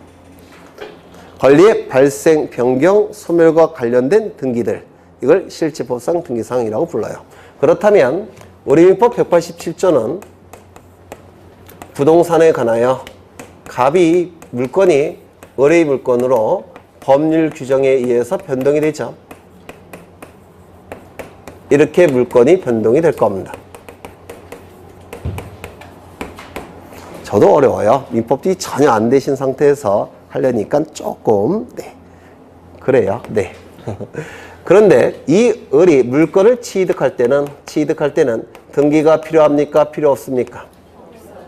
권리의 발생, 변경, 소멸과 관련된 등기들, 이걸 실체법상 등기사항이라고 불러요. 그렇다면 우리 민법 187조는 부동산에 관하여 갑이 물건이 을의 물건으로 법률 규정에 의해서 변동이 되죠. 이렇게 물건이 변동이 될 겁니다. 저도 어려워요. 민법이 전혀 안 되신 상태에서 하려니까 조금, 네. 그래요. 네. 그런데 이 을이 물건을 취득할 때는 등기가 필요합니까? 필요 없습니까?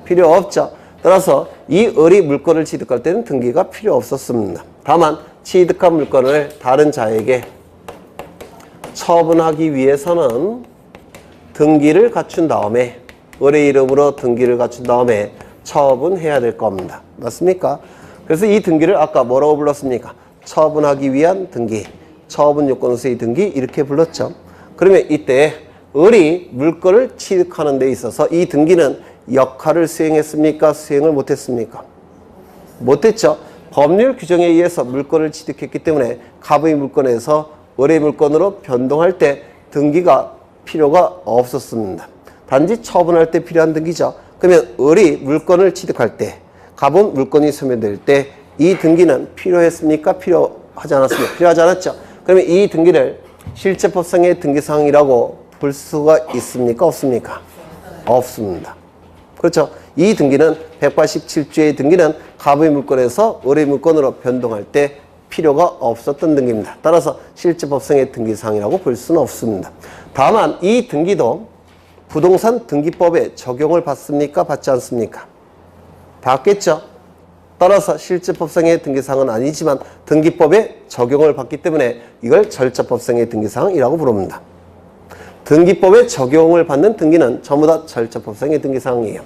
필요 없죠. 따라서 이 을이 물건을 취득할 때는 등기가 필요 없었습니다. 다만 취득한 물건을 다른 자에게 처분하기 위해서는 등기를 갖춘 다음에 을의 이름으로 등기를 갖춘 다음에 처분해야 될 겁니다. 맞습니까? 그래서 이 등기를 아까 뭐라고 불렀습니까? 처분하기 위한 등기, 처분 요건서의 등기 이렇게 불렀죠. 그러면 이때 을이 물건을 취득하는 데 있어서 이 등기는 역할을 수행했습니까? 수행을 못했습니까? 못했죠. 법률 규정에 의해서 물건을 취득했기 때문에 갑의 물건에서 을의 물건으로 변동할 때 등기가 필요가 없었습니다. 단지 처분할 때 필요한 등기죠. 그러면 을이 물건을 취득할 때, 갑은 물건이 소멸될 때 이 등기는 필요했습니까? 필요하지 않았습니까? 필요하지 않았죠. 그러면 이 등기를 실제법상의 등기사항이라고 볼 수가 있습니까? 없습니까? 없습니다. 그렇죠. 이 등기는 187조의 등기는 갑의 물건에서 을의 물건으로 변동할 때 필요가 없었던 등기입니다. 따라서 실제법상의 등기사항이라고 볼 수는 없습니다. 다만 이 등기도 부동산 등기법에 적용을 받습니까? 받지 않습니까? 받겠죠. 따라서 실제법상의 등기사항은 아니지만 등기법에 적용을 받기 때문에 이걸 절차법상의 등기사항이라고 부릅니다. 등기법에 적용을 받는 등기는 전부 다 절차법상의 등기사항이에요.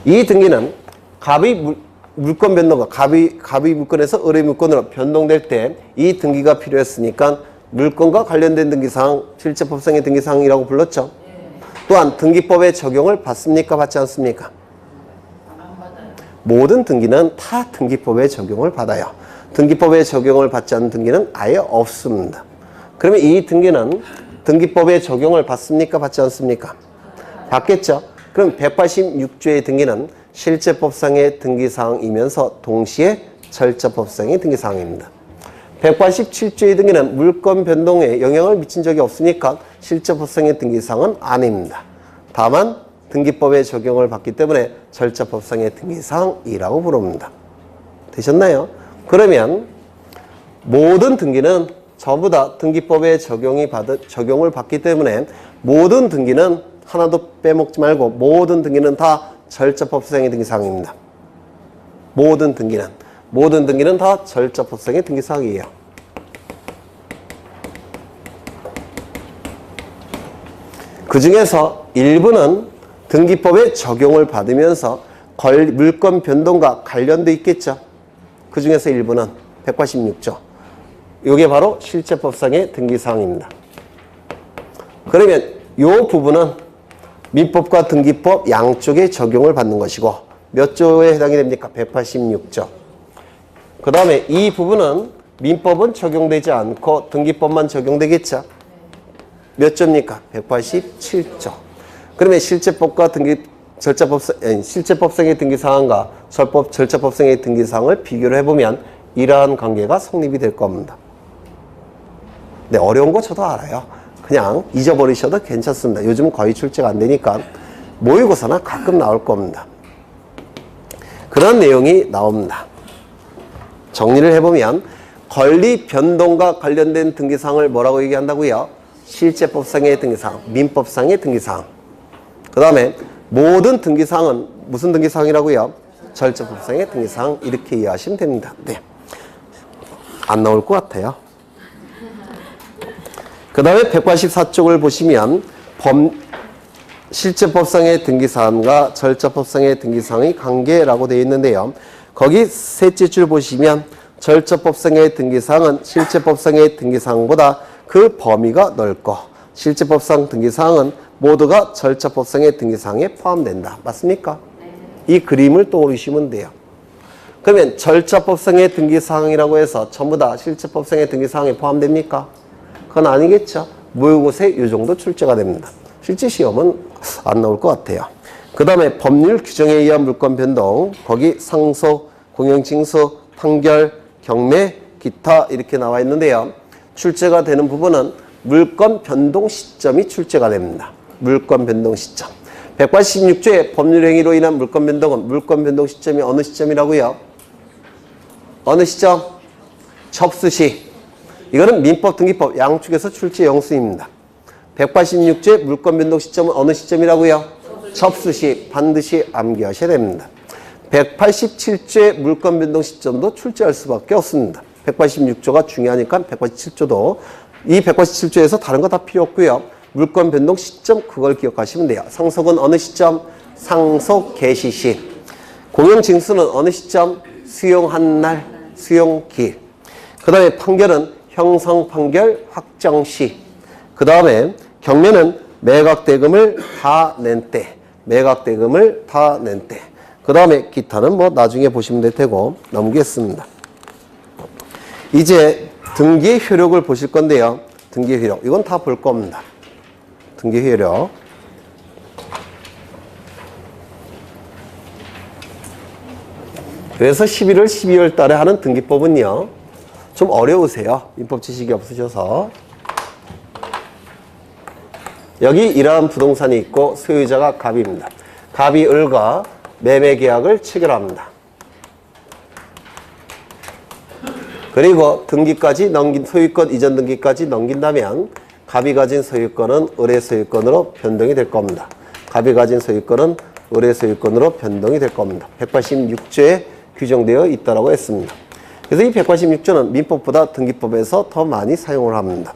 이 등기는 갑의 물건 변동과 갑의 물건에서 을의 물건으로 변동될 때 이 등기가 필요했으니까 물건과 관련된 등기사항, 실제법상의 등기사항이라고 불렀죠. 또한 등기법에 적용을 받습니까? 받지 않습니까? 모든 등기는 다 등기법에 적용을 받아요. 등기법에 적용을 받지 않는 등기는 아예 없습니다. 그러면 이 등기는 등기법에 적용을 받습니까? 받지 않습니까? 받겠죠. 그럼 186조의 등기는 실제법상의 등기사항이면서 동시에 절차법상의 등기사항입니다. 187조의 등기는 물건 변동에 영향을 미친 적이 없으니까 실제법상의 등기사항은 아닙니다. 다만 등기법에 적용을 받기 때문에 절차법상의 등기사항이라고 부릅니다. 되셨나요? 그러면 모든 등기는 전부 다 등기법에 적용을 받기 때문에 모든 등기는 하나도 빼먹지 말고 모든 등기는 다 절차법상의 등기사항입니다. 모든 등기는 다 절차법상의 등기사항이에요. 그 중에서 일부는 등기법에 적용을 받으면서 물건 변동과 관련돼 있겠죠. 그 중에서 일부는 186조. 이게 바로 실제법상의 등기사항입니다. 그러면 이 부분은 민법과 등기법 양쪽에 적용을 받는 것이고 몇 조에 해당이 됩니까? 186조. 그 다음에 이 부분은 민법은 적용되지 않고 등기법만 적용되겠죠. 몇 조입니까? 187조. 그러면 실제법과 실제법상의 등기사항과 절차법상의 등기사항을 비교를 해보면 이러한 관계가 성립이 될 겁니다. 네, 어려운 거 저도 알아요. 그냥 잊어버리셔도 괜찮습니다. 요즘은 거의 출제가 안 되니까 모의고사나 가끔 나올 겁니다. 그런 내용이 나옵니다. 정리를 해보면 권리 변동과 관련된 등기사항을 뭐라고 얘기한다고요? 실제법상의 등기사항, 민법상의 등기사항. 그 다음에 모든 등기사항은 무슨 등기사항이라고요? 절차법상의 등기사항 이렇게 이해하시면 됩니다. 네, 안 나올 것 같아요. 그 다음에 184쪽을 보시면 실제법상의 등기사항과 절차법상의 등기사항의 관계라고 되어 있는데요. 거기 셋째 줄 보시면 절차법상의 등기사항은 실제법상의 등기사항보다 그 범위가 넓고 실제법상 등기사항은 모두가 절차법상의 등기사항에 포함된다. 맞습니까? 이 그림을 떠올리시면 돼요. 그러면 절차법상의 등기사항이라고 해서 전부 다 실제법상의 등기사항에 포함됩니까? 그건 아니겠죠. 모의고사에 이 정도 출제가 됩니다. 실제 시험은 안 나올 것 같아요. 그 다음에 법률 규정에 의한 물건 변동, 거기 상소, 공영징수, 판결, 경매, 기타 이렇게 나와 있는데요. 출제가 되는 부분은 물건 변동 시점이 출제가 됩니다. 물건 변동 시점. 186조의 법률행위로 인한 물건 변동은 물건 변동 시점이 어느 시점이라고요? 어느 시점? 접수 시. 이거는 민법, 등기법 양쪽에서 출제 영수입니다. 186조의 물권 변동 시점은 어느 시점이라고요? 접수 시 반드시 암기하셔야 됩니다. 187조의 물권 변동 시점도 출제할 수밖에 없습니다. 186조가 중요하니까 187조도 이 187조에서 다른 거 다 필요 없고요. 물권 변동 시점 그걸 기억하시면 돼요. 상속은 어느 시점? 상속 개시 시. 공용 징수는 어느 시점? 수용한 날, 수용기. 그 다음에 판결은 형성 판결 확정 시. 그 다음에 경매는 매각대금을 다 낸 때. 매각대금을 다 낸 때. 그 다음에 기타는 뭐 나중에 보시면 될 테고 넘기겠습니다. 이제 등기 효력을 보실 건데요. 등기 효력. 이건 다 볼 겁니다. 등기 효력. 그래서 11월, 12월 달에 하는 등기법은요. 좀 어려우세요. 민법 지식이 없으셔서. 여기 이러한 부동산이 있고 소유자가 갑입니다. 갑이 을과 매매 계약을 체결합니다. 그리고 등기까지 넘긴 소유권 이전 등기까지 넘긴다면 갑이 가진 소유권은 을의 소유권으로 변동이 될 겁니다. 갑이 가진 소유권은 을의 소유권으로 변동이 될 겁니다. 186조에 규정되어 있다고 했습니다. 그래서 이 186조는 민법보다 등기법에서 더 많이 사용을 합니다.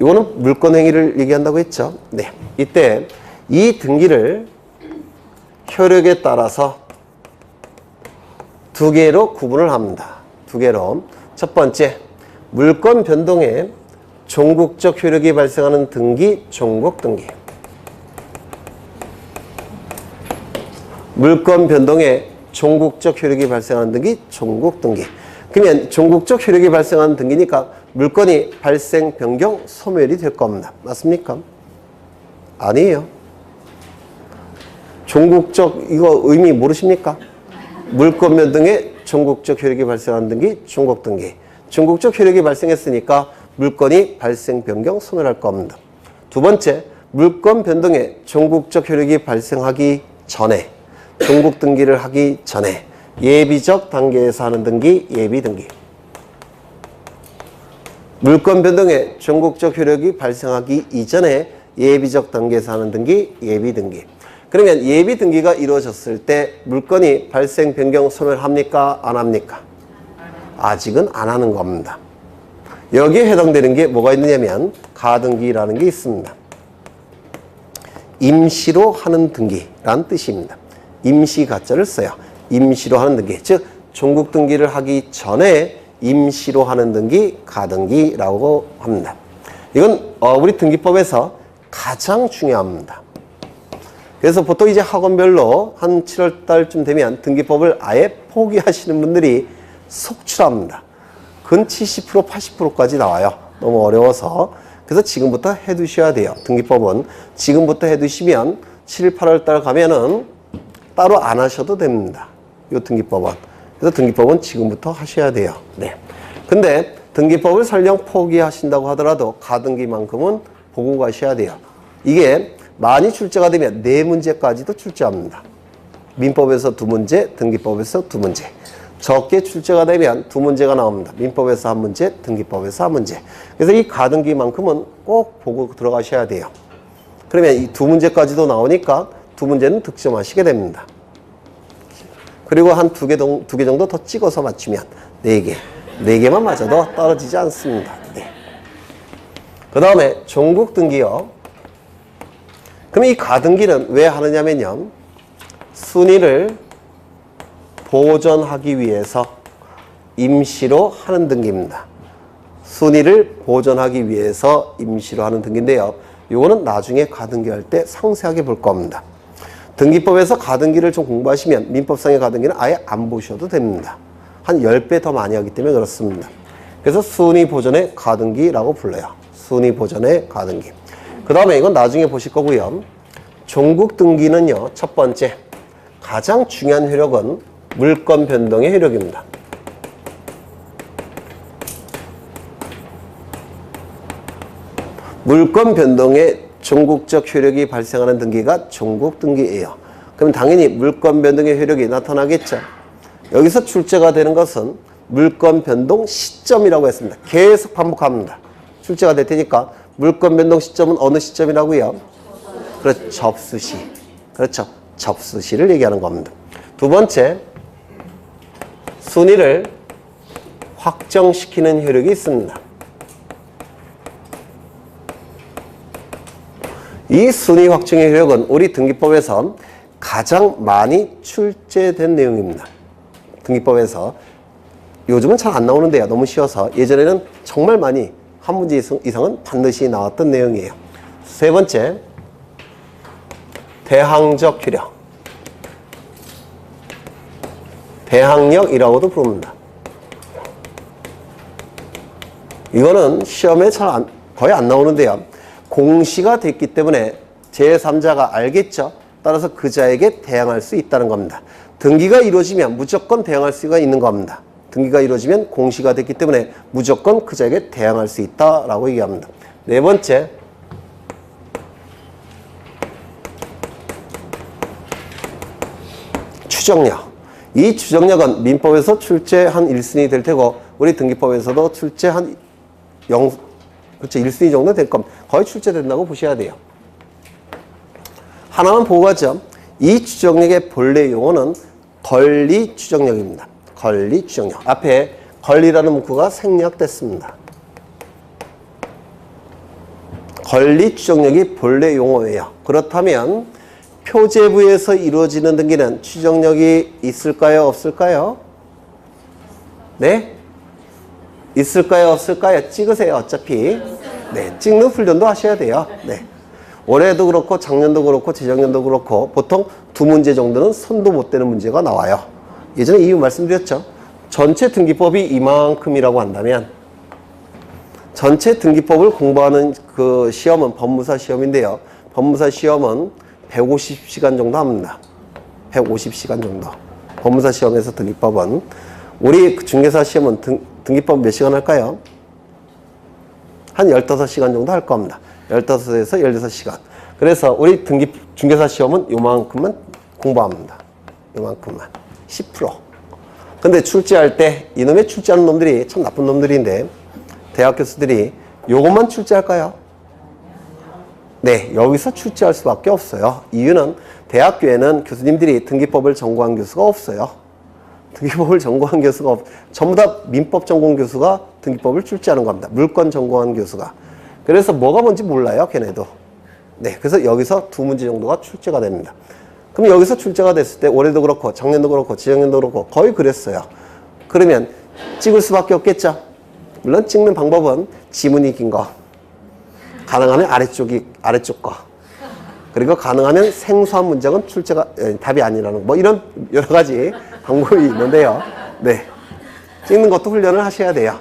이거는 물권 행위를 얘기한다고 했죠. 네, 이때 이 등기를 효력에 따라서 두 개로 구분을 합니다. 두 개로. 첫 번째, 물권 변동에 종국적 효력이 발생하는 등기, 종국 등기. 물권 변동에 종국적 효력이 발생하는 등기, 종국 등기. 그러면 종국적 효력이 발생하는 등기니까 물권이 발생, 변경, 소멸이 될 겁니다. 맞습니까? 아니에요. 종국적 이거 의미 모르십니까? 물권 변동에 종국적 효력이 발생하는 등기, 종국 등기. 종국적 효력이 발생했으니까 물권이 발생, 변경, 소멸할 겁니다. 두 번째, 물권 변동에 종국적 효력이 발생하기 전에, 종국 등기를 하기 전에 예비적 단계에서 하는 등기, 예비 등기. 물권 변동에 종국적 효력이 발생하기 이전에 예비적 단계에서 하는 등기, 예비 등기. 그러면 예비 등기가 이루어졌을 때 물권이 발생, 변경, 소멸합니까? 안 합니까? 아직은 안 하는 겁니다. 여기에 해당되는 게 뭐가 있느냐면 가등기라는 게 있습니다. 임시로 하는 등기라는 뜻입니다. 임시 가짜를 써요. 임시로 하는 등기. 즉 종국 등기를 하기 전에 임시로 하는 등기, 가등기라고 합니다. 이건 우리 등기법에서 가장 중요합니다. 그래서 보통 이제 학원별로 한 7월 달쯤 되면 등기법을 아예 포기하시는 분들이 속출합니다. 근 70%, 80%까지 나와요. 너무 어려워서. 그래서 지금부터 해두셔야 돼요. 등기법은 지금부터 해두시면 7, 8월 달 가면은 따로 안 하셔도 됩니다. 이 등기법은. 그래서 등기법은 지금부터 하셔야 돼요. 네. 근데 등기법을 설령 포기하신다고 하더라도 가등기만큼은 보고 가셔야 돼요. 이게 많이 출제가 되면 4문제까지도 출제합니다. 민법에서 2문제, 등기법에서 2문제. 적게 출제가 되면 2문제가 나옵니다. 민법에서 1문제, 등기법에서 1문제. 그래서 이 가등기만큼은 꼭 보고 들어가셔야 돼요. 그러면 이 2문제까지도 나오니까 2문제는 득점하시게 됩니다. 그리고 한 2개 정도 더 찍어서 맞추면 4개. 4개만 맞아도 떨어지지 않습니다. 네. 그 다음에 종국 등기요. 그럼 이 가등기는 왜 하느냐면요. 순위를 보존하기 위해서 임시로 하는 등기입니다. 순위를 보존하기 위해서 임시로 하는 등기인데요. 이거는 나중에 가등기할 때 상세하게 볼 겁니다. 등기법에서 가등기를 좀 공부하시면 민법상의 가등기는 아예 안 보셔도 됩니다. 한 10배 더 많이 하기 때문에 그렇습니다. 그래서 순위 보존의 가등기라고 불러요. 순위 보존의 가등기. 그 다음에 이건 나중에 보실 거고요. 종국 등기는요. 첫 번째, 가장 중요한 효력은 물권 변동의 효력입니다. 물권 변동에 종국적 효력이 발생하는 등기가 종국 등기예요. 그럼 당연히 물권 변동의 효력이 나타나겠죠. 여기서 출제가 되는 것은 물건 변동 시점이라고 했습니다. 계속 반복합니다. 출제가 될 테니까 물건 변동 시점은 어느 시점이라고요? 그렇죠. 접수시. 그렇죠. 접수시를 얘기하는 겁니다. 두 번째, 순위를 확정시키는 효력이 있습니다. 이 순위 확정의 효력은 우리 등기법에서 가장 많이 출제된 내용입니다. 등기법에서 요즘은 잘 안 나오는데요. 너무 쉬워서 예전에는 정말 많이 한 문제 이상은 반드시 나왔던 내용이에요. 세 번째, 대항적 효력. 대항력이라고도 부릅니다. 이거는 시험에 거의 안 나오는데요. 공시가 됐기 때문에 제3자가 알겠죠. 따라서 그 자에게 대항할 수 있다는 겁니다. 등기가 이루어지면 무조건 대항할 수가 있는 겁니다. 등기가 이루어지면 공시가 됐기 때문에 무조건 그 자에게 대항할 수 있다라고 얘기합니다. 네 번째, 추정력. 이 추정력은 민법에서 출제한 1순위 될 테고 우리 등기법에서도 출제한 그렇죠. 1순위 정도 될 겁니다. 거의 출제된다고 보셔야 돼요. 하나만 보고 가죠. 이 추정력의 본래 용어는 권리 추정력입니다. 권리 추정력. 앞에 권리라는 문구가 생략됐습니다. 권리 추정력이 본래 용어예요. 그렇다면 표제부에서 이루어지는 등기는 추정력이 있을까요? 없을까요? 네? 있을까요? 없을까요? 찍으세요. 어차피. 네, 찍는 훈련도 하셔야 돼요. 네. 올해도 그렇고 작년도 그렇고 재작년도 그렇고 보통 두 문제 정도는 손도 못 대는 문제가 나와요. 예전에 이유 말씀드렸죠. 전체 등기법이 이만큼이라고 한다면 전체 등기법을 공부하는 그 시험은 법무사 시험인데요. 법무사 시험은 150시간 정도 합니다. 150시간 정도. 법무사 시험에서 등기법은. 우리 중개사 시험은 등기법 몇 시간 할까요? 한 15시간 정도 할 겁니다. 15에서 16시간. 그래서 우리 중개사 시험은 요만큼만 공부합니다. 요만큼만. 10%. 근데 출제할 때 이놈의 출제하는 놈들이 참 나쁜 놈들인데 대학 교수들이 요것만 출제할까요? 네, 여기서 출제할 수밖에 없어요. 이유는 대학교에는 교수님들이 등기법을 전공한 교수가 없어요. 등기법을 전공한 교수가 전부 다 민법 전공 교수가 등기법을 출제하는 겁니다. 물권 전공한 교수가. 그래서 뭐가 뭔지 몰라요, 걔네도. 네, 그래서 여기서 두 문제 정도가 출제가 됩니다. 그럼 여기서 출제가 됐을 때 올해도 그렇고 작년도 그렇고 재작년도 그렇고 거의 그랬어요. 그러면 찍을 수밖에 없겠죠. 물론 찍는 방법은 지문이 긴 거, 가능하면 아래쪽 거, 그리고 가능하면 생소한 문장은 출제가 답이 아니라는 뭐 이런 여러 가지 방법이 있는데요. 네, 찍는 것도 훈련을 하셔야 돼요.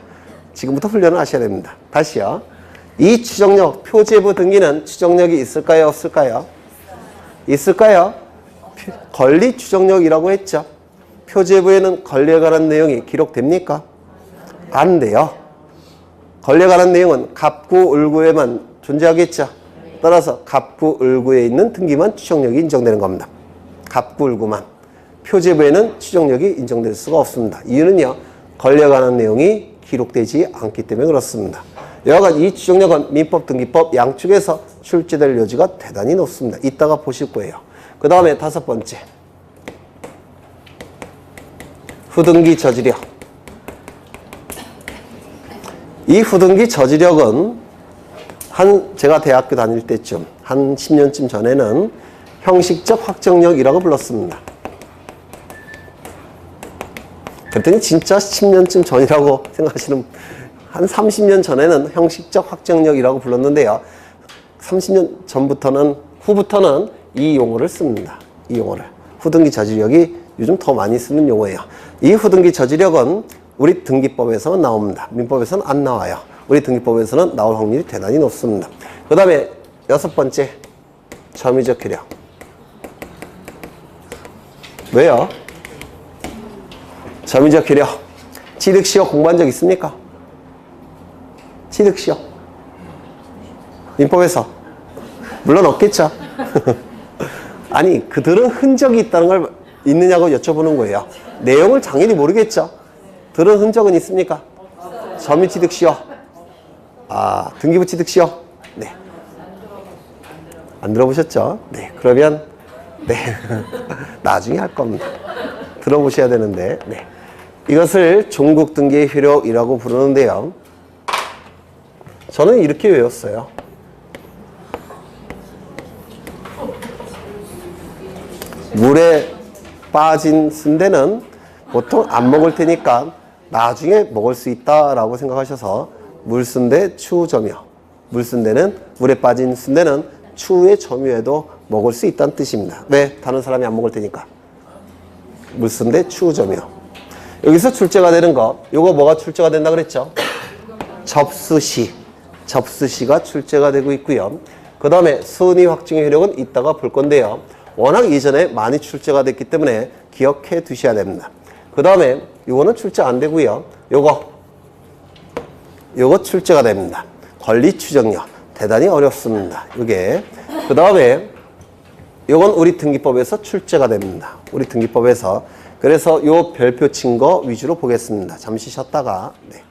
지금부터 훈련을 하셔야 됩니다. 다시요. 이 추정력, 표제부 등기는 추정력이 있을까요? 없을까요? 있을까요? 권리 추정력이라고 했죠. 표제부에는 권리에 관한 내용이 기록됩니까? 안 돼요. 권리에 관한 내용은 갑구, 을구에만 존재하겠죠. 따라서 갑구, 을구에 있는 등기만 추정력이 인정되는 겁니다. 갑구, 을구만. 표제부에는 추정력이 인정될 수가 없습니다. 이유는요, 권리에 관한 내용이 기록되지 않기 때문에 그렇습니다. 여하간 이 추정력은 민법, 등기법 양쪽에서 출제될 여지가 대단히 높습니다. 이따가 보실 거예요. 그 다음에 다섯 번째, 후등기 저지력. 이 후등기 저지력은 제가 대학교 다닐 때쯤 한 10년쯤 전에는 형식적 확정력이라고 불렀습니다. 그랬더니 진짜 10년쯤 전이라고 생각하시는, 한 30년 전에는 형식적 확정력이라고 불렀는데요. 30년 전부터는, 후부터는 이 용어를 씁니다. 이 용어를. 후등기 저지력이 요즘 더 많이 쓰는 용어예요. 이 후등기 저지력은 우리 등기법에서만 나옵니다. 민법에서는 안 나와요. 우리 등기법에서는 나올 확률이 대단히 높습니다. 그 다음에 여섯 번째, 점유적 효력. 왜요? 점유적 효력. 취득시효 공부한 적 있습니까? 취득시효. 민법에서. 물론 없겠죠. 아니, 그들은 흔적이 있다는 걸 있느냐고 여쭤보는 거예요. 내용을 당연히 모르겠죠. 들은 흔적은 있습니까? 점유취득시효. 등기부취득시효. 네. 안 들어보셨죠? 네. 그러면, 네. 나중에 할 겁니다. 들어보셔야 되는데, 네. 이것을 종국등기의 효력이라고 부르는데요. 저는 이렇게 외웠어요. 물에 빠진 순대는 보통 안 먹을 테니까 나중에 먹을 수 있다라고 생각하셔서 물순대 추후점유. 물순대는 물에 빠진 순대는 추후에 점유해도 먹을 수 있다는 뜻입니다. 왜? 다른 사람이 안 먹을 테니까. 물순대 추후점유. 여기서 출제가 되는 거, 요거 뭐가 출제가 된다 그랬죠? 접수시. 접수시가 출제가 되고 있고요. 그 다음에 순위 확증의 효력은 이따가 볼 건데요. 워낙 이전에 많이 출제가 됐기 때문에 기억해 두셔야 됩니다. 그 다음에 요거는 출제 안 되고요. 요거 출제가 됩니다. 권리추정력. 대단히 어렵습니다. 요게. 그 다음에 요건 우리 등기법에서 출제가 됩니다. 우리 등기법에서. 그래서 요 별표 친 거 위주로 보겠습니다. 잠시 쉬었다가. 네.